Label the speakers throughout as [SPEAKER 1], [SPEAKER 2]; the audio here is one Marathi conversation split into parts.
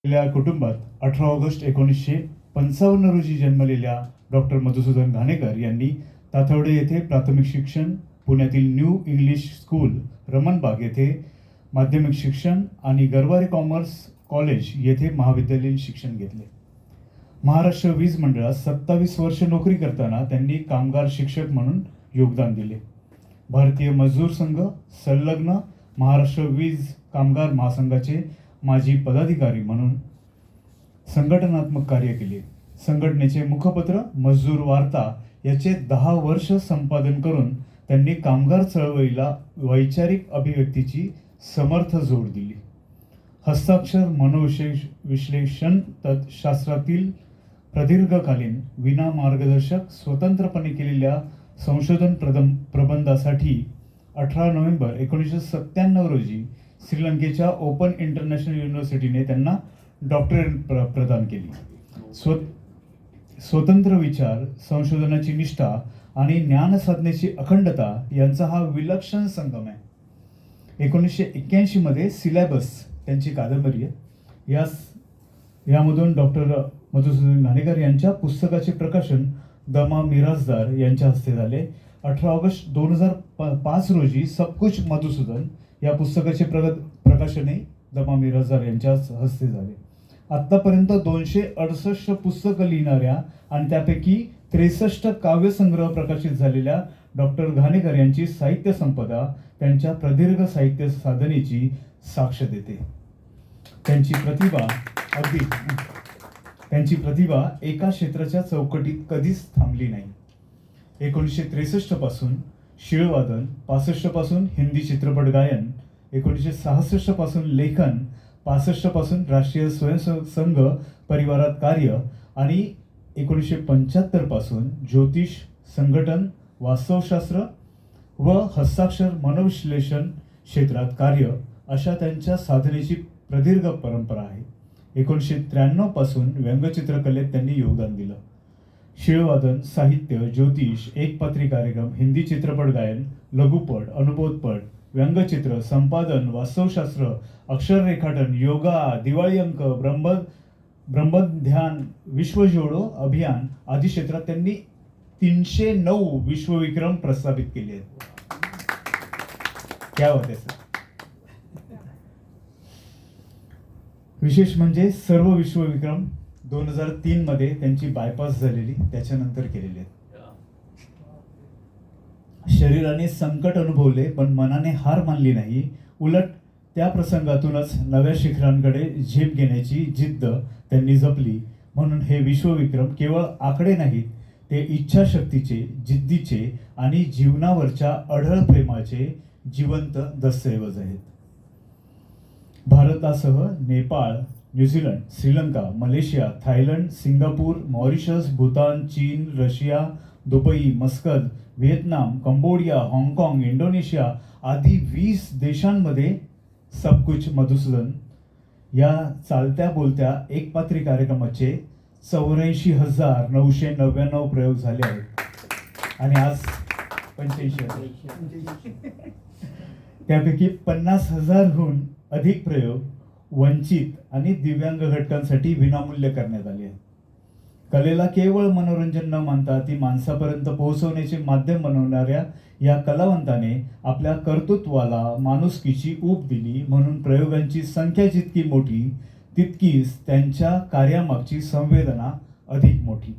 [SPEAKER 1] आपल्या कुटुंबात 18 ऑगस्ट 1955 रोजी जन्मलेल्या डॉक्टर मधुसूदन घाणेकर यांनी तातवडे येथे प्राथमिक शिक्षण, पुण्यातील न्यू इंग्लिश स्कूल रमणबाग येथे माध्यमिक शिक्षण आणि गरवारे कॉमर्स कॉलेज येथे महाविद्यालयीन शिक्षण घेतले. महाराष्ट्र वीज मंडळात 27 वर्ष नोकरी करताना त्यांनी कामगार शिक्षक म्हणून योगदान दिले. भारतीय मजदूर संघ संलग्न महाराष्ट्र वीज कामगार महासंघाचे माजी पदाधिकारी म्हणून संघटनात्मक कार्य केले. संघटनेचे मुखपत्र मजदूर वार्ता याचे 10 वर्ष संपादन करून त्यांनी कामगार चळवळीला वैचारिक अभिव्यक्तीची समर्थ जोड दिली. हस्ताक्षर मनोविश्लेषण शास्त्रातील प्रदीर्घकालीन विना मार्गदर्शक स्वतंत्रपणे केलेल्या संशोधन प्रबंधासाठी 18 नोव्हेंबर 1997 रोजी श्रीलंकेच्या ओपन इंटरनॅशनल युनिव्हर्सिटीने त्यांना डॉक्टरेट प्रदान केली. स्वतंत्र विचार, संशोधनाची निष्ठा आणि ज्ञानसाधनेची अखंडता यांचा हा विलक्षण संगम आहे. 1981 मध्ये सिलेबस त्यांची कादंबरी आहे. यामधून डॉक्टर मधुसूदन घाणेकर यांच्या पुस्तकाचे प्रकाशन दमा मिराजदार यांच्या हस्ते झाले. 18 ऑगस्ट 2005 रोजी सब कुछ मधुसूदन या पुस्तकाचे प्रकाशनही दमा मिराजदार यांच्या हस्ते झाले. आत्तापर्यंत 268 पुस्तकं लिहिणाऱ्या आणि त्यापैकी 63 काव्यसंग्रह प्रकाशित झालेल्या डॉक्टर घाणेकर यांची साहित्य संपदा त्यांच्या प्रदीर्घ साहित्य साधनेची साक्ष देते. त्यांची प्रतिभा एका क्षेत्राच्या चौकटीत कधीच थांबली नाही. 1963 पासून शिळवादन, 65 पासून हिंदी चित्रपट गायन, 1966 पासून लेखन, 65 पासून राष्ट्रीय स्वयंसेवक संघ परिवारात कार्य आणि 1975 पासून ज्योतिष, संघटन, वास्तवशास्त्र व हस्ताक्षर मनोविश्लेषण क्षेत्रात कार्य अशा त्यांच्या साधनेची प्रदीर्घ परंपरा आहे. 1993 पासून व्यंगचित्रकलेत त्यांनी योगदान दिलं. शिळवादन, साहित्य, ज्योतिष, एकपात्री कार्यक्रम, हिंदी चित्रपट गायन, लघुपट, अनुभवपट, व्यंगचित्र, संपादन, वास्तवशास्त्र, अक्षर रेखाटन, योगा, दिवाळी अंक, ब्रह्मध्यान, विश्व जोडो अभियान आदी क्षेत्रात त्यांनी 309 विश्वविक्रम प्रस्थापित केले आहेत. क्या बात आहे सर. विशेष म्हणजे सर्व विश्वविक्रम 2003 मध्ये त्यांची बायपास झालेली त्याच्यानंतर केलेली आहेत. शरीराने संकट अनुभवले पण मनाने हार मानली नाही. उलट त्या प्रसंगातूनच नव्या शिखरांकडे झेप घेण्याची जिद्द त्यांनी जपली. म्हणून हे विश्वविक्रम केवळ आकडे नाहीत, ते इच्छाशक्तीचे, जिद्दीचे आणि जीवनावरच्या अढळ प्रेमाचे जिवंत दस्तऐवज आहेत. भारतासह Nepal, New Zealand, Sri Lanka, Malaysia, Thailand, Singapore, Mauritius, Bhutan, चीन, Russia, Dubai, Muscat, Vietnam, Cambodia, हाँगकाँग, इंडोनेशिया आदी 20 देशांमध्ये सब कुछ मधुसूदन या चालत्या बोलत्या एकपात्री कार्यक्रमाचे 84,999 प्रयोग झाले आहेत आणि आज 85 त्यापैकी 50,000हून अधिक प्रयोग वंचित आणि दिव्यांग घटकांसाठी विनामूल्य करण्यात आले आहेत. कलेला केवळ मनोरंजन न मानता ती माणसापर्यंत पोहोचवण्याचे माध्यम बनवणाऱ्या या कलावंताने आपल्या कर्तृत्वाला माणुसकीची ऊब दिली. म्हणून प्रयोगांची संख्या जितकी मोठी तितकीच त्यांच्या कार्यामागची संवेदना अधिक मोठी.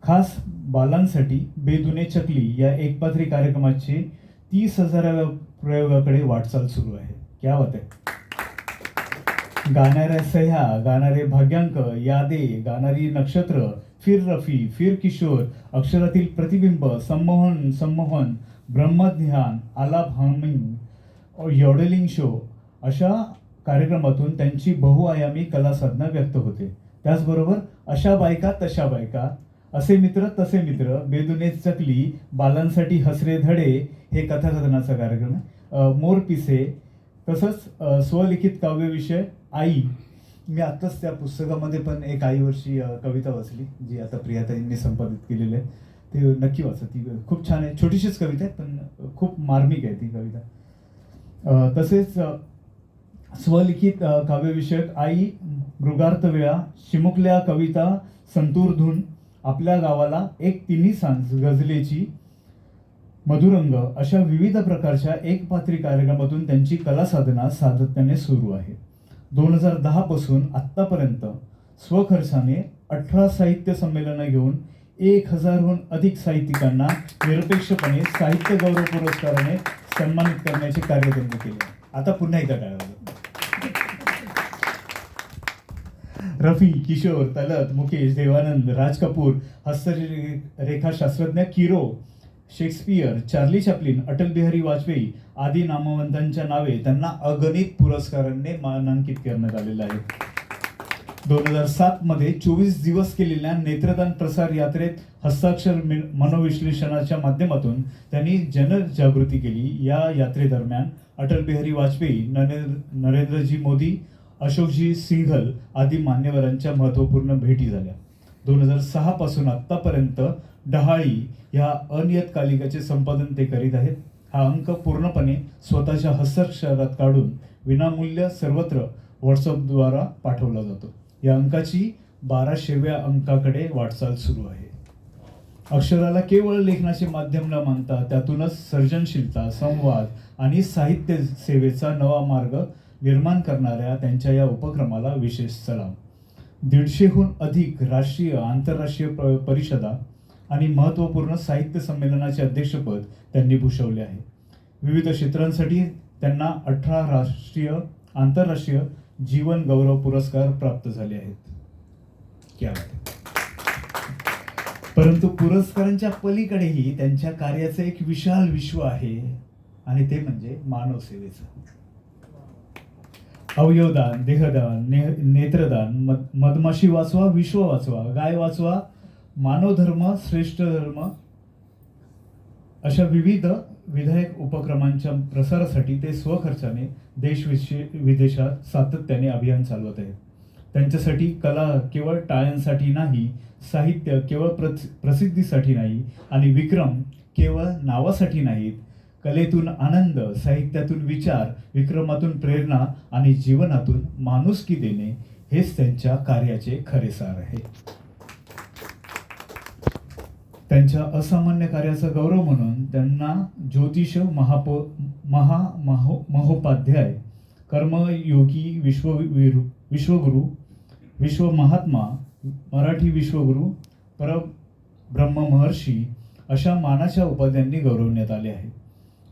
[SPEAKER 1] खास बालांसाठी बेदुने चकली या एकपात्री कार्यक्रमाचे 30,000व्या प्रयोगाकडे वाटचाल सुरू आहे. क्या बात आहे. गाणाऱ्या सह्या, गाणारे भाग्यांक, यादे, गाणारी नक्षत्र, फिर रफी, फिर किशोर, अक्षरातील प्रतिबिंब, संमोहन, ब्रह्मध्यान, आलाप, हमिंग, यॉडेलिंग शो अशा कार्यक्रमातून त्यांची बहुआयामी कलासाधना व्यक्त होते. त्याचबरोबर अशा बायका तशा बायका, असे मित्र तसे मित्र, बेदुने चकली, बालांसाठी हसरे धडे हे कथाकथनाचा कार्यक्रम आहे. मोरपिसे, तसंच स्वलिखित काव्यविषय आई. मी आत्ताच त्या पुस्तकामध्ये पण एक आईवरची कविता वाचली जी आता प्रियाताईंनी संपादित केलेली आहे. ती नक्की वाचा, ती खूप छान आहे. छोटीशीच कविता आहे पण खूप मार्मिक आहे ती कविता. तसेच स्वलिखित काव्यविषयक आई मृगार्थ वेळा, चिमुकल्या कविता, संतूर धून, आपल्या गावाला एक तिन्ही सांज, गझलेची मधुरंग अशा विविध प्रकारच्या एकपात्री कार्यक्रमातून त्यांची कला साधना सातत्याने सुरू आहे. 2010 पासून आत्तापर्यंत स्वखर्चाने 18 साहित्य संमेलनं घेऊन 1000हून अधिक साहित्यिकांना निरपेक्षपणे साहित्य गौरव पुरस्काराने सन्मानित करण्याचे कार्य त्यांनी केले. आता पुन्हा एकदा काय झालं. रफी, किशोर, तलत, मुकेश, देवानंद, राज कपूर, हस्तरेखा शास्त्रज्ञ Kiro, Shakespeare, Charlie Chaplin, Atal Bihari Vajpayee आदी नामवंतांच्या नावे त्यांना अगणित पुरस्कारांनी मानांकित करण्यात आलेलं आहे. 2007 मध्ये 24 दिवस केलेल्या नेत्रदान प्रसार यात्रेत हस्ताक्षर मनोविश्लेषणाच्या माध्यमातून त्यांनी जनजागृती केली. या यात्रेदरम्यान अटल बिहारी वाजपेयी, नरेंद्रजी मोदी, अशोकजी सिंघल आदी मान्यवरांच्या महत्त्वपूर्ण भेटी झाल्या. 2006 पासून आत्तापर्यंत डहाळी या अनियतकालिकाचे संपादन ते करीत आहेत. हा अंक पूर्णपणे स्वतःच्या हस्ताक्षरात काढून विनामूल्य सर्वत्र व्हॉट्सअपद्वारा पाठवला जातो. या अंकाची 1200व्या अंकाकडे वाटचाल सुरू आहे. अक्षराला केवळ लेखनाचे माध्यम न मानता त्यातूनच सर्जनशीलता, संवाद आणि साहित्य सेवेचा नवा मार्ग निर्माण करणाऱ्या त्यांच्या या उपक्रमाला विशेष सलाम. 150हून अधिक राष्ट्रीय, आंतरराष्ट्रीय परिषदा आणि महत्त्वपूर्ण साहित्य संमेलनाचे अध्यक्षपद त्यांनी भूषवले आहे. विविध क्षेत्रांसाठी त्यांना 18 राष्ट्रीय, आंतरराष्ट्रीय जीवन गौरव पुरस्कार प्राप्त झाले आहेत. क्या बात आहे. परंतु पुरस्कारांच्या पलीकडेही त्यांच्या कार्याचं एक विशाल विश्व आहे आणि ते म्हणजे मानव सेवेचं. अवयवदान, देहदान, नेत्रदान, मधमाशी वाचवा, विश्व वाचवा, गाय वाचवा, मानव धर्म, श्रेष्ठ धर्म अशा विविध विधायक उपक्रमांच्या प्रसारासाठी ते स्वखर्चाने देश विदेशात सातत्याने अभियान चालवत आहेत. त्यांच्यासाठी कला केवळ टाळ्यांसाठी नाही, साहित्य केवळ प्रसिद्धीसाठी नाही आणि विक्रम केवळ नावासाठी नाहीत. कलेतून आनंद, साहित्यातून विचार, विक्रमातून प्रेरणा आणि जीवनातून माणुसकी देणे हेच त्यांच्या कार्याचे खरे सार आहे. त्यांच्या असामान्य कार्याचा गौरव म्हणून त्यांना ज्योतिष महोपाध्याय, कर्मयोगी विश्वगुरु, विश्वमहात्मा, मराठी विश्वगुरु, परब्रह्म महर्षी अशा मानाच्या उपाध्यांनी गौरवण्यात आले आहे.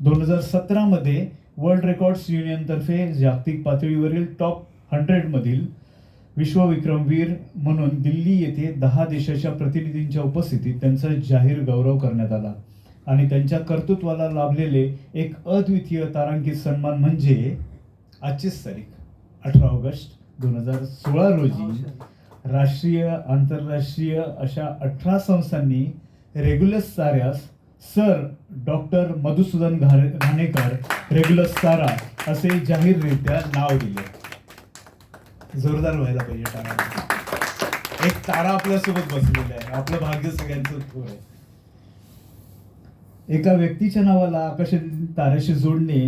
[SPEAKER 1] 2017 मध्ये वर्ल्ड रेकॉर्ड्स युनियनतर्फे जागतिक पातळीवरील टॉप 100 मधील विश्वविक्रमवीर म्हणून दिल्ली येथे 10 देशाच्या प्रतिनिधींच्या उपस्थितीत त्यांचा जाहीर गौरव करण्यात आला आणि त्यांच्या कर्तृत्वाला लाभलेले एक अद्वितीय तारांकित सन्मान म्हणजे आजचीच तारीख 18 ऑगस्ट 2016 रोजी राष्ट्रीय, आंतरराष्ट्रीय अशा 18 संस्थांनी रेग्युलस ताऱ्यास सर डॉक्टर मधुसूदन घाणेकर रेग्युलस तारा असे जाहीररित्या नाव दिले. जोरदार व्हायला पाहिजे तारा. एक तारा आपल्यासोबत बसलेला आहे. आपलं भाग्य सगळ्यांचं थोर आहे. एका व्यक्तीच्या नावाला आकाशातील ताऱ्याशी जोडणे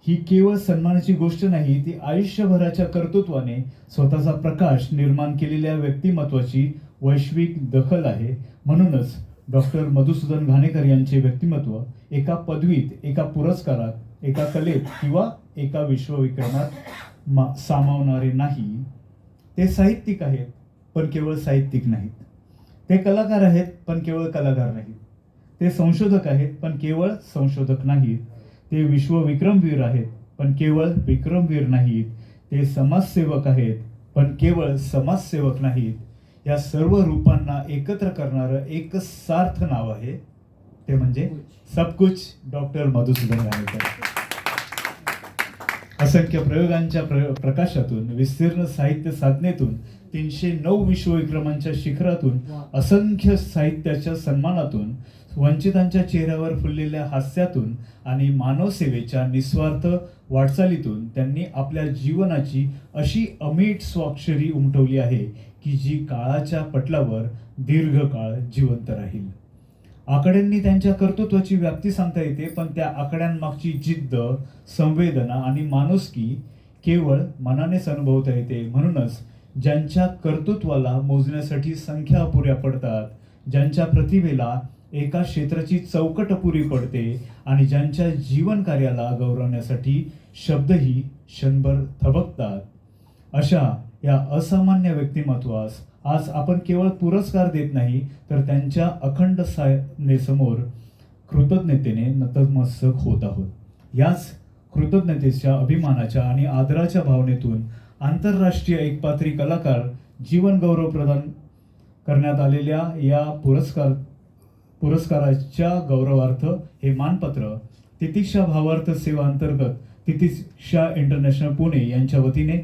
[SPEAKER 1] ही केवळ सन्मानाची गोष्ट नाही, ती आयुष्यभराच्या कर्तृत्वाने स्वतःचा प्रकाश निर्माण केलेल्या व्यक्तिमत्वाची वैश्विक दखल आहे. म्हणूनच डॉक्टर मधुसूदन घाणेकर यांचे व्यक्तिमत्व एका पदवीत, एका पुरस्कारात, एका कलेत किंवा एका विश्वविक्रमात सामावणारे नाही. ते साहित्यिक आहेत पण केवळ साहित्यिक नाहीत. ते कलाकार आहेत पण केवळ कलाकार नाहीत. ते संशोधक आहेत पण केवळ संशोधक नाहीत. ते विश्वविक्रमवीर आहेत पण केवळ विक्रमवीर नाहीत. ते समाजसेवक आहेत पण केवळ समाजसेवक नाहीत. या सर्व रूपांना एकत्र करणारं एक सार्थ नाव आहे, ते म्हणजे सबकुछ डॉक्टर मधुसूदन घाणेकर. असंख्य प्रयोगांच्या प्रकाशातून, विस्तीर्ण साहित्य साधनेतून, 309 विश्वविक्रमांच्या शिखरातून, असंख्य साहित्याच्या सन्मानातून, वंचितांच्या चेहऱ्यावर फुललेल्या हास्यातून आणि मानव सेवेच्या निस्वार्थ वाटचालीतून त्यांनी आपल्या जीवनाची अशी अमीट स्वाक्षरी उमटवली आहे की जी काळाच्या पटलावर दीर्घकाळ जिवंत राहील. आकड्यांनी त्यांच्या कर्तृत्वाची व्याप्ती सांगता येते, पण त्या आकड्यांमागची जिद्द, संवेदना आणि माणुसकी केवळ मनानेच अनुभवता येते. म्हणूनच ज्यांच्या कर्तृत्वाला मोजण्यासाठी संख्या अपुऱ्या पडतात, ज्यांच्या प्रतिभेला एका क्षेत्राची चौकट अपुरी पडते आणि ज्यांच्या जीवन कार्याला गौरवण्यासाठी शब्दही क्षणभर थबकतात, अशा या असामान्य व्यक्तिमत्वास आज आपण केवळ पुरस्कार देत नाही, तर त्यांच्या अखंड साधनेसमोर कृतज्ञतेने नतमस्तक होत आहोत. याच कृतज्ञतेच्या, अभिमानाच्या आणि आदराच्या भावनेतून आंतरराष्ट्रीय एकपात्री कलाकार जीवन गौरव प्रदान करण्यात आलेल्या या पुरस्काराच्या गौरवार्थ हे मानपत्र तितिक्षा भावार्थ सेवा अंतर्गत तितिक्षा इंटरनॅशनल पुणे यांच्या वतीने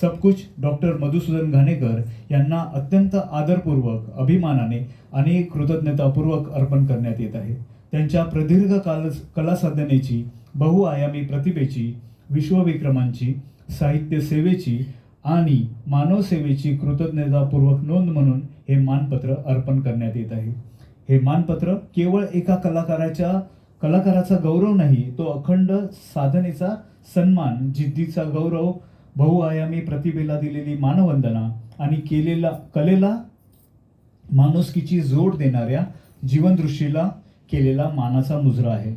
[SPEAKER 1] सबकुच डॉक्टर मधुसूदन घाणेकर यांना अत्यंत आदरपूर्वक, अभिमानाने आणि कृतज्ञतापूर्वक अर्पण करण्यात येत आहे. त्यांच्या प्रदीर्घ कला साधनेची, बहुआयामी प्रतिभेची, विश्वविक्रमांची, साहित्य सेवेची आणि मानव सेवेची कृतज्ञतापूर्वक नोंद म्हणून हे मानपत्र अर्पण करण्यात येत आहे. हे मानपत्र केवळ एका कलाकाराचा गौरव नाही, तो अखंड साधनेचा सन्मान, जिद्दीचा गौरव, बहुआयामी प्रतिभेला दिलेली मानवंदना आणि कलेला माणुसकीची जोड देणाऱ्या जीवनदृष्टीला केलेला मानाचा मुजरा आहे.